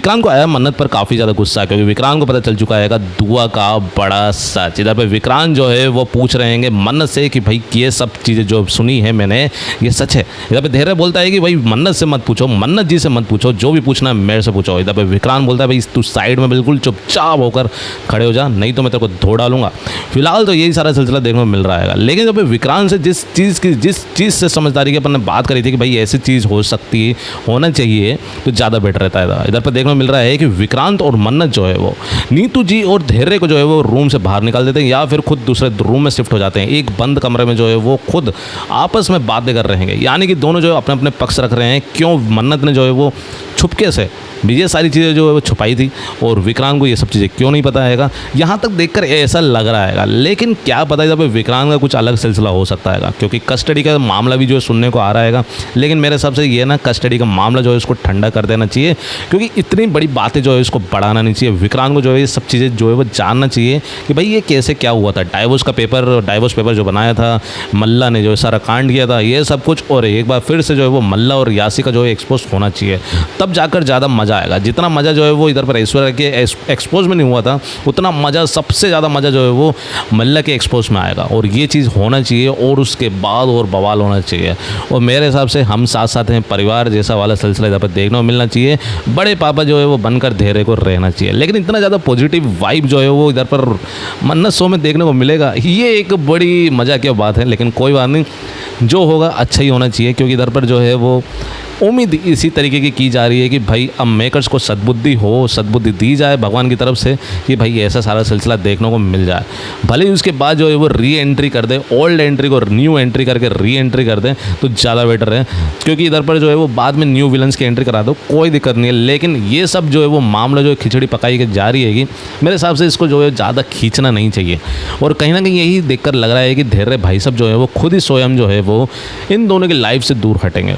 विक्रांत को आया मन्नत पर काफ़ी ज़्यादा गुस्सा, क्योंकि विक्रांत को पता चल चुका है दुआ का बड़ा सच। इधर पे विक्रांत जो है वो पूछ रहे हैं मन्नत से कि भाई ये सब चीज़ें जो सुनी है मैंने ये सच है। इधर पे धैर्य बोलता है कि भाई मन्नत से मत पूछो, मन्नत जी से मत पूछो, जो भी पूछना है मेरे से पूछो। इधर पे विक्रांत बोलता है भाई तू साइड में बिल्कुल चुपचाप होकर खड़े हो जा, नहीं तो मैं तेरे को धो डालूंगा। फिलहाल तो यही सारा सिलसिला देखने को मिल रहा है। लेकिन जब विक्रांत से जिस चीज़ से समझदारी की अपन ने बात करी थी कि भाई ऐसी चीज़ हो सकती है, होना चाहिए, तो ज़्यादा बेटर रहता है। इधर पर देखने को मिल रहा है कि विक्रांत और मन्नत जो है वो नीतू जी और धैर्य को जो है वो रूम से बाहर निकाल देते हैं या फिर खुद दूसरे रूम में शिफ्ट हो जाते हैं। एक बंद कमरे में जो है वो खुद आपस में बातें कर रहे हैं, यानी कि दोनों जो है अपने अपने पक्ष रख रहे हैं। क्यों मन्नत ने जो है वो छुपके से ये सारी चीज़ें जो है वो छुपाई थी और विक्रांत को ये सब चीज़ें क्यों नहीं पता है, यहाँ तक देखकर ऐसा लग रहा है। लेकिन क्या पता है जब विक्रांत का कुछ अलग सिलसिला हो सकता है, क्योंकि कस्टडी का मामला भी जो है सुनने को आ रहा है। लेकिन मेरे हिसाब से ये ना कस्टडी का मामला जो है इसको ठंडा कर देना चाहिए, क्योंकि इतनी बड़ी बातें जो है इसको बढ़ाना नहीं चाहिए। विक्रांत को जो है ये सब चीज़ें जो है वो जानना चाहिए कि भाई ये कैसे क्या हुआ था। डाइवोर्स पेपर जो बनाया था मल्ला ने, जो है सारा कांड किया था, ये सब कुछ। और एक बार फिर से जो है वो मल्ला और यासी का जो है एक्सपोज होना चाहिए, तब जाकर ज़्यादा मज़ा आएगा। जितना मज़ा जो है वो इधर पर ऐश्वर्या के एक्सपोज में नहीं हुआ था, उतना मज़ा, सबसे ज़्यादा मज़ा जो है वो मल्ला के एक्सपोज में आएगा। और ये चीज़ होना चाहिए और उसके बाद और बवाल होना चाहिए। और मेरे हिसाब से हम साथ साथ हैं, परिवार जैसा वाला सिलसिला इधर पर देखने को मिलना चाहिए। बड़े पापा जो है वो बनकर धैर्य को रहना चाहिए। लेकिन इतना ज़्यादा पॉजिटिव वाइब जो है वो इधर पर मन्नत शो में देखने को मिलेगा, ये एक बड़ी मज़ा की बात है। लेकिन कोई बात नहीं, जो होगा अच्छा ही होना चाहिए, क्योंकि इधर पर जो है वो उम्मीद इसी तरीके की जा रही है कि भाई अब मेकर्स को सद्बुद्धि दी जाए भगवान की तरफ से कि भाई ऐसा सारा सिलसिला देखने को मिल जाए। भले ही उसके बाद जो है वो री एंट्री कर दे, ओल्ड एंट्री को न्यू एंट्री करके री एंट्री कर दे तो ज़्यादा बेटर है, क्योंकि इधर पर जो है वो बाद में न्यू विलन्स की एंट्री करा दो, कोई दिक्कत नहीं है। लेकिन ये सब जो है वो मामला जो है खिचड़ी पकाई के जा रही है, मेरे हिसाब से इसको जो है ज़्यादा खींचना नहीं चाहिए। और कहीं ना कहीं यही देखकर लग रहा है कि धैर्य भाई सब जो है वो खुद ही स्वयं जो है वो इन दोनों की लाइफ से दूर हटेंगे।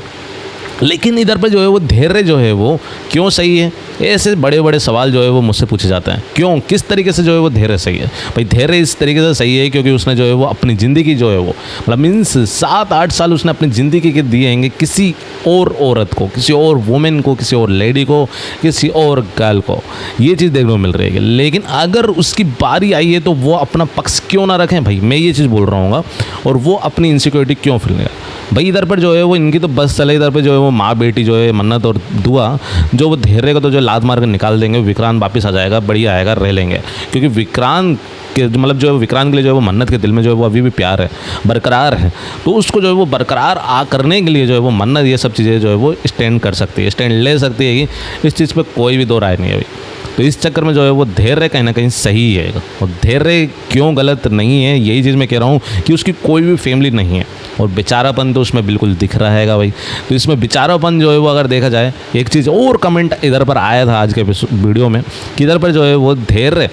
लेकिन इधर पर जो है वो धैर्य जो है वो क्यों सही है, ऐसे बड़े बड़े सवाल जो है वो मुझसे पूछे जाते हैं। क्यों, किस तरीके से जो है वो धैर्य सही है? भाई धैर्य इस तरीके से सही है क्योंकि उसने जो है वो अपनी ज़िंदगी जो है वो मतलब मीन्स 7-8 साल उसने अपनी ज़िंदगी के दिए हैं किसी और औरत को, किसी और वुमेन को, किसी और लेडी को, किसी और गर्ल को। ये चीज़ देखने को मिल रही है। लेकिन अगर उसकी बारी आई है तो वो अपना पक्ष क्यों ना रखें? भाई मैं ये चीज़ बोल रहा हूँ, और वो अपनी इनसिक्योरिटी क्यों फील नहीं? भाई इधर पर जो है वो इनकी तो बस चले, इधर पर जो है वो माँ बेटी जो है मन्नत और दुआ जो वो धैर्य को तो जो लात मार कर निकाल देंगे, विक्रांत वापस आ जाएगा, बढ़िया आएगा, रह लेंगे। क्योंकि विक्रांत के मतलब जो है विक्रांत के लिए जो है वो मन्नत के दिल में जो है वो अभी भी प्यार है, बरकरार है। तो उसको जो है वो बरकरार करने के लिए जो है वो मन्नत ये सब चीज़ें जो है वो स्टैंड कर सकती है, स्टैंड ले सकती है कि इस चीज़ पर कोई भी दो राय नहीं है भाई। तो इस चक्कर में जो है वो धैर्य कहीं ना कहीं सही है, और धैर्य क्यों गलत नहीं है, यही चीज़ मैं कह रहा हूँ कि उसकी कोई भी फैमिली नहीं है और बेचारापन तो उसमें बिल्कुल दिख रहा है भाई। तो इसमें बेचारापन जो है वो अगर देखा जाए, एक चीज़ और कमेंट इधर पर आया था आज के वीडियो में कि इधर पर जो है वो धैर्य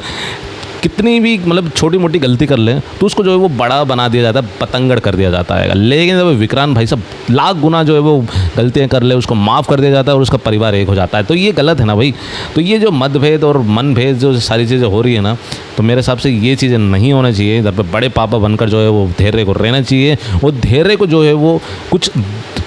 कितनी भी मतलब छोटी मोटी गलती कर ले तो उसको जो है वो बड़ा बना दिया जाता है, पतंगड़ कर दिया जाता है। लेकिन जब विक्रांत भाई सब लाख गुना जो है वो गलतियाँ कर ले उसको माफ़ कर दिया जाता है और उसका परिवार एक हो जाता है। तो ये गलत है ना भाई। तो ये जो मतभेद और मनभेद जो सारी चीज़ें हो रही है ना, तो मेरे हिसाब से ये चीज़ें नहीं होना चाहिए। इधर पर बड़े पापा बनकर जो है वो धैर्य को रहना चाहिए, और धैर्य को जो है वो कुछ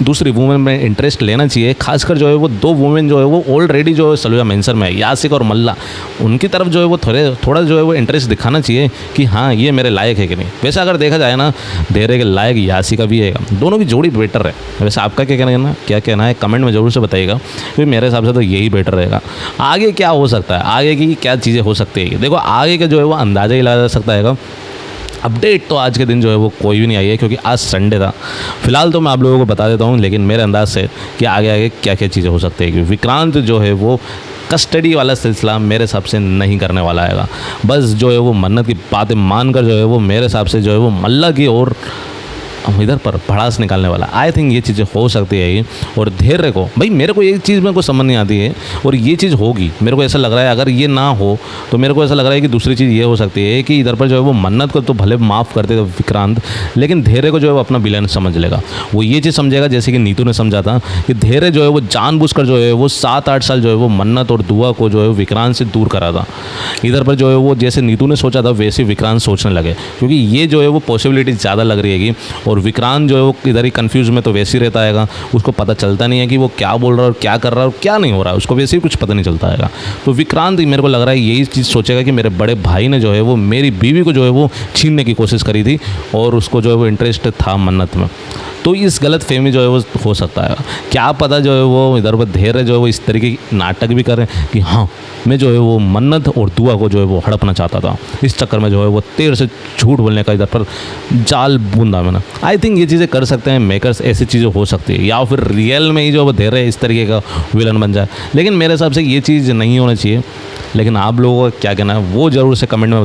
दूसरी वुमेन में इंटरेस्ट लेना चाहिए। खासकर जो है वो 2 वुमेन जो है वो ऑलरेडी जो है सलूजा मेंशन में है, यासिक और मल्ला, उनकी तरफ जो है वो थोड़ा जो है वो इंटरेस्ट दिखाना चाहिए कि हाँ ये मेरे लायक है कि नहीं। वैसे अगर देखा जाए ना, धैर्य के लायक यासिका भी है, दोनों की जोड़ी बेटर है। वैसे आपका क्या कहना है कमेंट में ज़रूर से बताइएगा, क्योंकि मेरे हिसाब से तो यही बेटर रहेगा। आगे क्या हो सकता है, आगे की क्या चीज़ें हो सकती है, देखो आगे का जो है वो अंदाज़ा ही लगाया जा सकता है। अपडेट तो आज के दिन जो है वो कोई भी नहीं आई है, क्योंकि आज संडे था। फिलहाल तो मैं आप लोगों को बता देता हूँ, लेकिन मेरे अंदाज से कि आगे क्या क्या चीज़ें हो सकती है। कि विक्रांत जो है वो कस्टडी वाला सिलसिला मेरे हिसाब से नहीं करने वाला है। बस जो है वो मन्नत की बातें मानकर जो है वो मेरे हिसाब से जो है वो मल्ला की और इधर पर भड़ास निकालने वाला। आई थिंक ये चीज़ें हो सकती है। और धैर्य को भाई मेरे को एक चीज़ में कोई समझ नहीं आती है, और ये चीज़ होगी, मेरे को ऐसा लग रहा है अगर ये ना हो तो मेरे को ऐसा लग रहा है कि दूसरी चीज़ ये हो सकती है कि इधर पर जो है वो मन्नत को तो भले माफ़ करते थे विक्रांत, लेकिन धैर्य को जो है वो अपना विलन समझ लेगा। वो ये चीज़ समझेगा जैसे कि नीतू ने समझा था कि धैर्य जो है वो जानबूझकर जो है वो 7-8 साल जो है वो मन्नत और दुआ को जो है विक्रांत से दूर करा था। इधर पर जो है वो जैसे नीतू ने सोचा था वैसे विक्रांत सोचने लगे, क्योंकि ये जो है वो पॉसिबिलिटी ज़्यादा लग रही है। और और विक्रांत जो है वो इधर ही कंफ्यूज में तो वैसे ही रहता है, उसको पता चलता नहीं है कि वो क्या बोल रहा है और क्या कर रहा है और क्या नहीं हो रहा है, उसको वैसे ही कुछ पता नहीं चलता है। तो विक्रांत मेरे को लग रहा है यही चीज़ सोचेगा कि मेरे बड़े भाई ने जो है वो मेरी बीवी को जो है वो छीनने की कोशिश करी थी और उसको जो है वो इंटरेस्ट था मन्नत में। तो इस गलत फहमी जो है वो हो सकता है, क्या पता जो है वो इधर पर धैर्य जो है वो इस तरीके की नाटक भी करें कि हाँ मैं जो है वो मन्नत और दुआ को जो है वो हड़पना चाहता था, इस चक्कर में जो है वो देर से झूठ बोलने का इधर पर जाल बूंदा मैंने। आई थिंक ये चीज़ें कर सकते हैं मेकर्स, ऐसी चीज़ें हो सकती है, या फिर रियल में ही जो वो धैर्य इस तरीके का विलन बन जाए। लेकिन मेरे हिसाब से ये चीज़ नहीं होना चाहिए। लेकिन आप लोगों का क्या कहना है वो ज़रूर से कमेंट में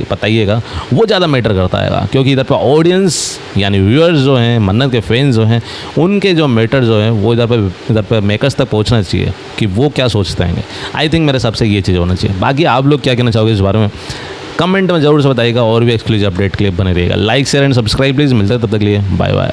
बताइएगा, वो ज़्यादा मैटर करता है, क्योंकि इधर पर ऑडियंस यानी व्यूअर्स जो हैं, मन्नत के फैंस जो हैं, उनके जो मैटर जो हैं वो इधर पर मेकर्स तक पहुंचना चाहिए कि वो क्या सोचते हैं। आई थिंक मेरे हिसाब से ये चीज़ होना चाहिए। बाकी आप लोग क्या कहना चाहोगे इस बारे में कमेंट में ज़रूर से बताइएगा, और भी एक्सक्लूसिव अपडेट के लिए बने रहिएगा। Like share and subscribe please. मिलता है तब तक के लिए, बाय बाय।